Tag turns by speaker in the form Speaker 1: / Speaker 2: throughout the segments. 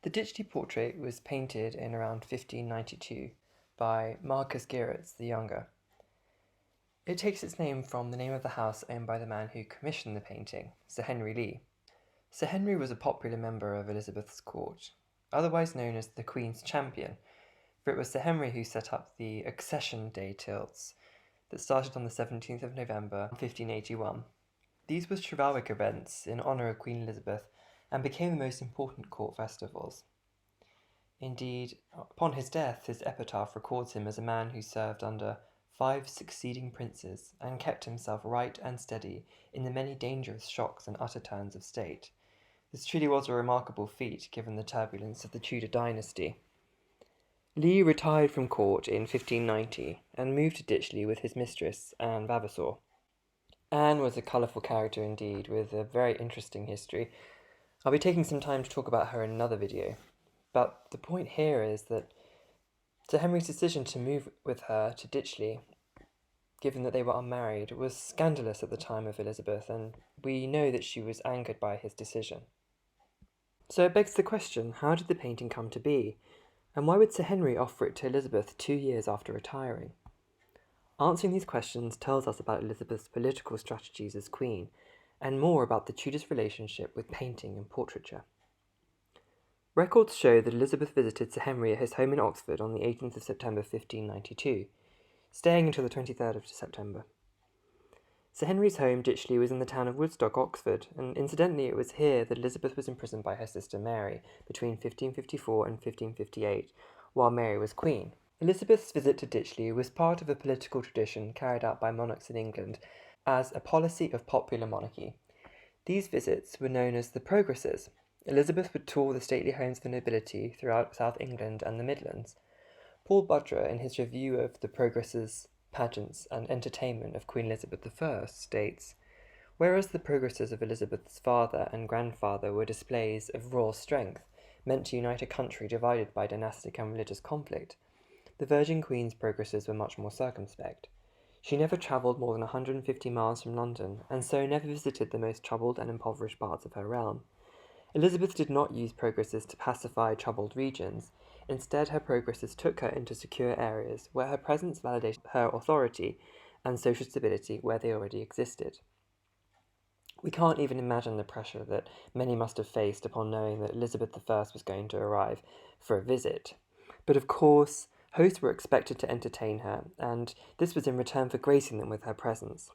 Speaker 1: The Ditchley Portrait was painted in around 1592 by Marcus Gheeraerts the Younger. It takes its name from the name of the house owned by the man who commissioned the painting, Sir Henry Lee. Sir Henry was a popular member of Elizabeth's court, otherwise known as the Queen's Champion, for it was Sir Henry who set up the Accession Day tilts that started on the 17th of November 1581. These were chivalric events in honour of Queen Elizabeth and became the most important court festivals. Indeed, upon his death, his epitaph records him as a man who served under 5 succeeding princes and kept himself right and steady in the many dangerous shocks and utter turns of state. This truly was a remarkable feat given the turbulence of the Tudor dynasty. Lee retired from court in 1590 and moved to Ditchley with his mistress, Anne Vavasor. Anne was a colourful character indeed, with a very interesting history. I'll be taking some time to talk about her in another video, but the point here is that Sir Henry's decision to move with her to Ditchley, given that they were unmarried, was scandalous at the time of Elizabeth, and we know that she was angered by his decision. So it begs the question, how did the painting come to be, and why would Sir Henry offer it to Elizabeth 2 years after retiring? Answering these questions tells us about Elizabeth's political strategies as queen, and more about the Tudors' relationship with painting and portraiture. Records show that Elizabeth visited Sir Henry at his home in Oxford on the 18th of September 1592, staying until the 23rd of September. Sir Henry's home, Ditchley, was in the town of Woodstock, Oxford, and incidentally it was here that Elizabeth was imprisoned by her sister Mary between 1554 and 1558, while Mary was queen. Elizabeth's visit to Ditchley was part of a political tradition carried out by monarchs in England as a policy of popular monarchy. These visits were known as the Progresses. Elizabeth would tour the stately homes of the nobility throughout South England and the Midlands. Paul Budra, in his review of the Progresses, Pageants, and Entertainment of Queen Elizabeth I, states, "Whereas the progresses of Elizabeth's father and grandfather were displays of raw strength, meant to unite a country divided by dynastic and religious conflict, the Virgin Queen's progresses were much more circumspect. She never travelled more than 150 miles from London, and so never visited the most troubled and impoverished parts of her realm. Elizabeth did not use progresses to pacify troubled regions. Instead, her progresses took her into secure areas where her presence validated her authority and social stability where they already existed." We can't even imagine the pressure that many must have faced upon knowing that Elizabeth I was going to arrive for a visit. But of course, hosts were expected to entertain her, and this was in return for gracing them with her presence.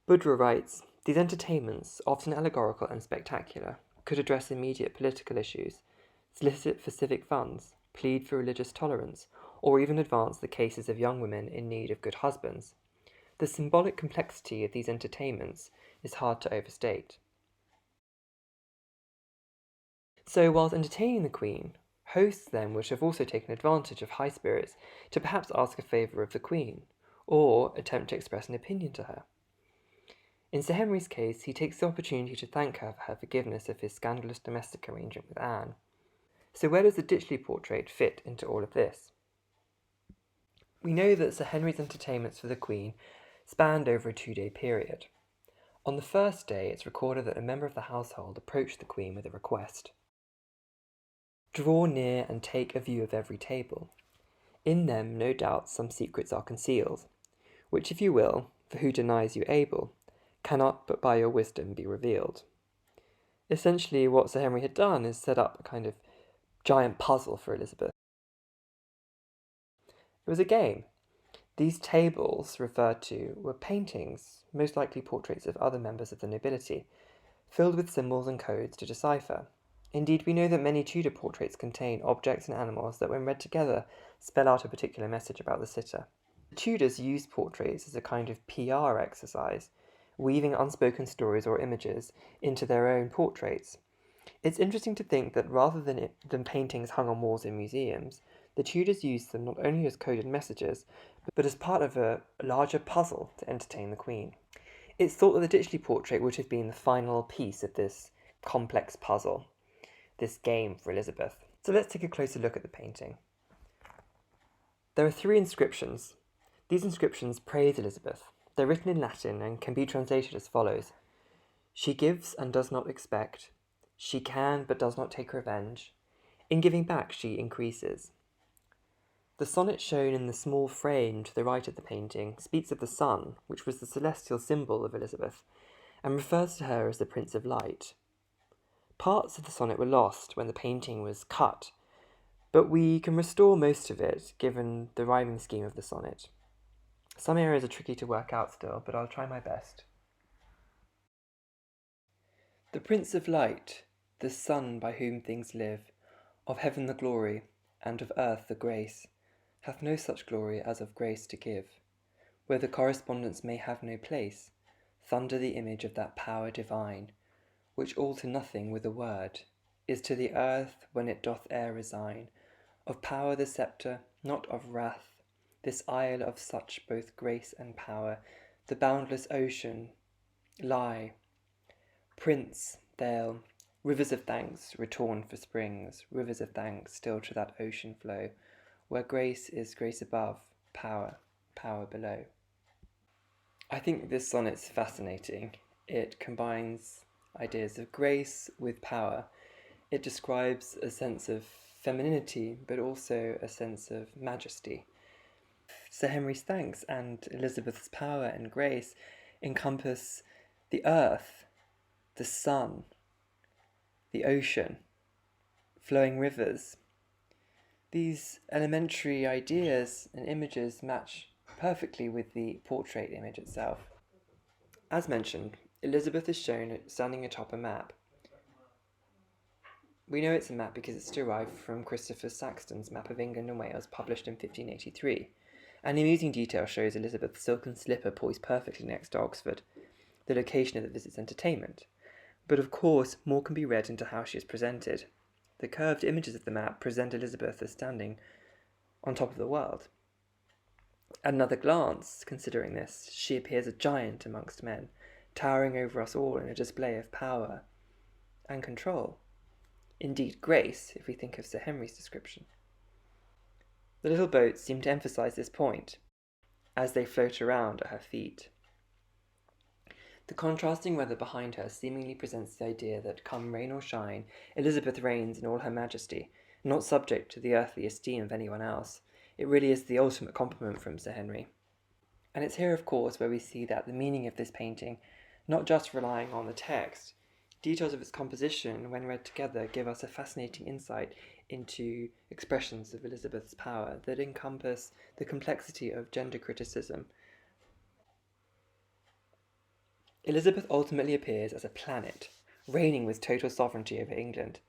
Speaker 1: Budra writes, "These entertainments, often allegorical and spectacular, could address immediate political issues, solicit for civic funds, plead for religious tolerance, or even advance the cases of young women in need of good husbands. The symbolic complexity of these entertainments is hard to overstate." So, whilst entertaining the Queen, hosts then would have also taken advantage of high spirits to perhaps ask a favour of the Queen, or attempt to express an opinion to her. In Sir Henry's case, he takes the opportunity to thank her for her forgiveness of his scandalous domestic arrangement with Anne. So where does the Ditchley Portrait fit into all of this? We know that Sir Henry's entertainments for the Queen spanned over a 2-day period. On the first day, it's recorded that a member of the household approached the Queen with a request. "Draw near and take a view of every table. In them, no doubt, some secrets are concealed, which if you will, for who denies you able, cannot but by your wisdom be revealed." Essentially, what Sir Henry had done is set up a kind of giant puzzle for Elizabeth. It was a game. These tables referred to were paintings, most likely portraits of other members of the nobility, filled with symbols and codes to decipher. Indeed, we know that many Tudor portraits contain objects and animals that, when read together, spell out a particular message about the sitter. The Tudors used portraits as a kind of PR exercise, weaving unspoken stories or images into their own portraits. It's interesting to think that rather than paintings hung on walls in museums, the Tudors used them not only as coded messages, but as part of a larger puzzle to entertain the Queen. It's thought that the Ditchley Portrait would have been the final piece of this complex puzzle, this game for Elizabeth. So let's take a closer look at the painting. There are 3 inscriptions. These inscriptions praise Elizabeth. They're written in Latin and can be translated as follows: "She gives and does not expect. She can but does not take revenge. In giving back, she increases. The sonnet shown in the small frame to the right of the painting speaks of the sun, which was the celestial symbol of Elizabeth, and refers to her as the Prince of Light. Parts of the sonnet were lost when the painting was cut, but we can restore most of it given the rhyming scheme of the sonnet. Some areas are tricky to work out still, but I'll try my best. The Prince of Light, the sun by whom things live, of heaven the glory, and of earth the grace, hath no such glory as of grace to give. Where the correspondence may have no place, thunder the image of that power divine, which all to nothing with a word, is to the earth when it doth e'er resign, of power the sceptre, not of wrath, this isle of such both grace and power, the boundless ocean, lie. Prince, they'll, rivers of thanks return for springs, rivers of thanks still to that ocean flow, where grace is grace above, power, power below. I think this sonnet's fascinating. It combines ideas of grace with power. It describes a sense of femininity, but also a sense of majesty. Sir Henry's thanks and Elizabeth's power and grace encompass the earth, the sun, the ocean, flowing rivers. These elementary ideas and images match perfectly with the portrait image itself. As mentioned, Elizabeth is shown standing atop a map. We know it's a map because it's derived from Christopher Saxton's map of England and Wales, published in 1583. An amusing detail shows Elizabeth's silken slipper poised perfectly next to Oxford, the location of the visit's entertainment. But of course, more can be read into how she is presented. The curved images of the map present Elizabeth as standing on top of the world. At another glance, considering this, she appears a giant amongst men, towering over us all in a display of power and control. Indeed, grace, if we think of Sir Henry's description. The little boats seem to emphasize this point, as they float around at her feet. The contrasting weather behind her seemingly presents the idea that, come rain or shine, Elizabeth reigns in all her majesty, not subject to the earthly esteem of anyone else. It really is the ultimate compliment from Sir Henry. And it's here, of course, where we see that the meaning of this painting, not just relying on the text, details of its composition, when read together, give us a fascinating insight into expressions of Elizabeth's power that encompass the complexity of gender criticism. Elizabeth ultimately appears as a planet, reigning with total sovereignty over England.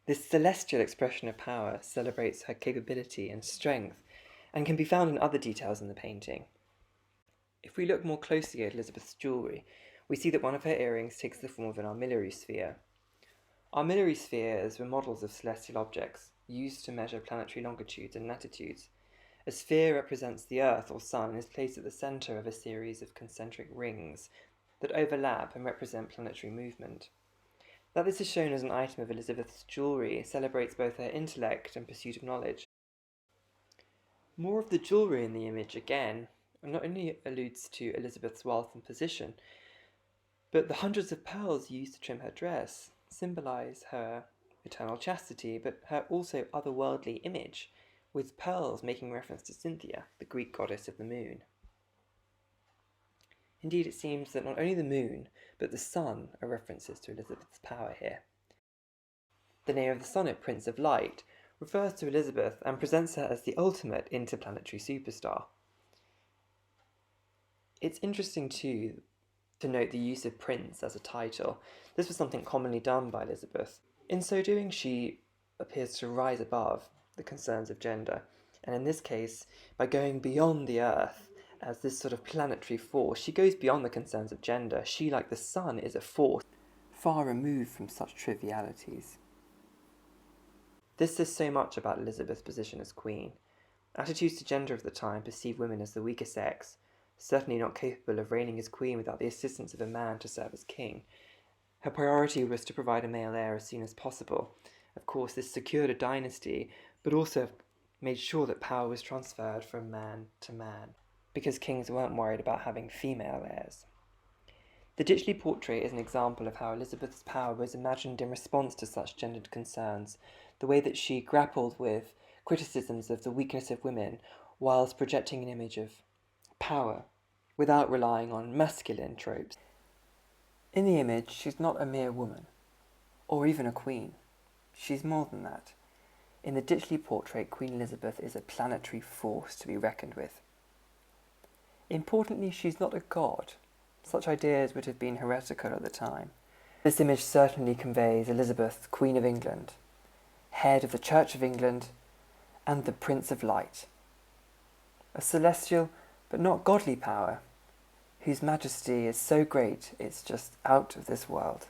Speaker 1: This celestial expression of power celebrates her capability and strength, and can be found in other details in the painting. If we look more closely at Elizabeth's jewellery, we see that one of her earrings takes the form of an armillary sphere. Armillary spheres were models of celestial objects, used to measure planetary longitudes and latitudes. A sphere represents the Earth or Sun and is placed at the centre of a series of concentric rings that overlap and represent planetary movement. That this is shown as an item of Elizabeth's jewellery celebrates both her intellect and pursuit of knowledge. More of the jewellery in the image, again, not only alludes to Elizabeth's wealth and position, but the hundreds of pearls used to trim her dress symbolise her eternal chastity, but her also otherworldly image, with pearls making reference to Cynthia, the Greek goddess of the moon. Indeed, it seems that not only the moon, but the sun are references to Elizabeth's power here. The name of the sonnet, Prince of Light, refers to Elizabeth and presents her as the ultimate interplanetary superstar. It's interesting too to note the use of prince as a title. This was something commonly done by Elizabeth. In so doing, she appears to rise above the concerns of gender, and in this case, by going beyond the earth as this sort of planetary force, she goes beyond the concerns of gender. She, like the sun, is a force far removed from such trivialities. This says so much about Elizabeth's position as queen. Attitudes to gender of the time perceive women as the weaker sex, certainly not capable of reigning as queen without the assistance of a man to serve as king. Her priority was to provide a male heir as soon as possible. Of course, this secured a dynasty, but also made sure that power was transferred from man to man, because kings weren't worried about having female heirs. The Ditchley Portrait is an example of how Elizabeth's power was imagined in response to such gendered concerns, the way that she grappled with criticisms of the weakness of women whilst projecting an image of power without relying on masculine tropes. In the image, she's not a mere woman, or even a queen. She's more than that. In the Ditchley Portrait, Queen Elizabeth is a planetary force to be reckoned with. Importantly, she's not a god. Such ideas would have been heretical at the time. This image certainly conveys Elizabeth, Queen of England, head of the Church of England, and the Prince of Light. A celestial but not godly power, whose majesty is so great it's just out of this world.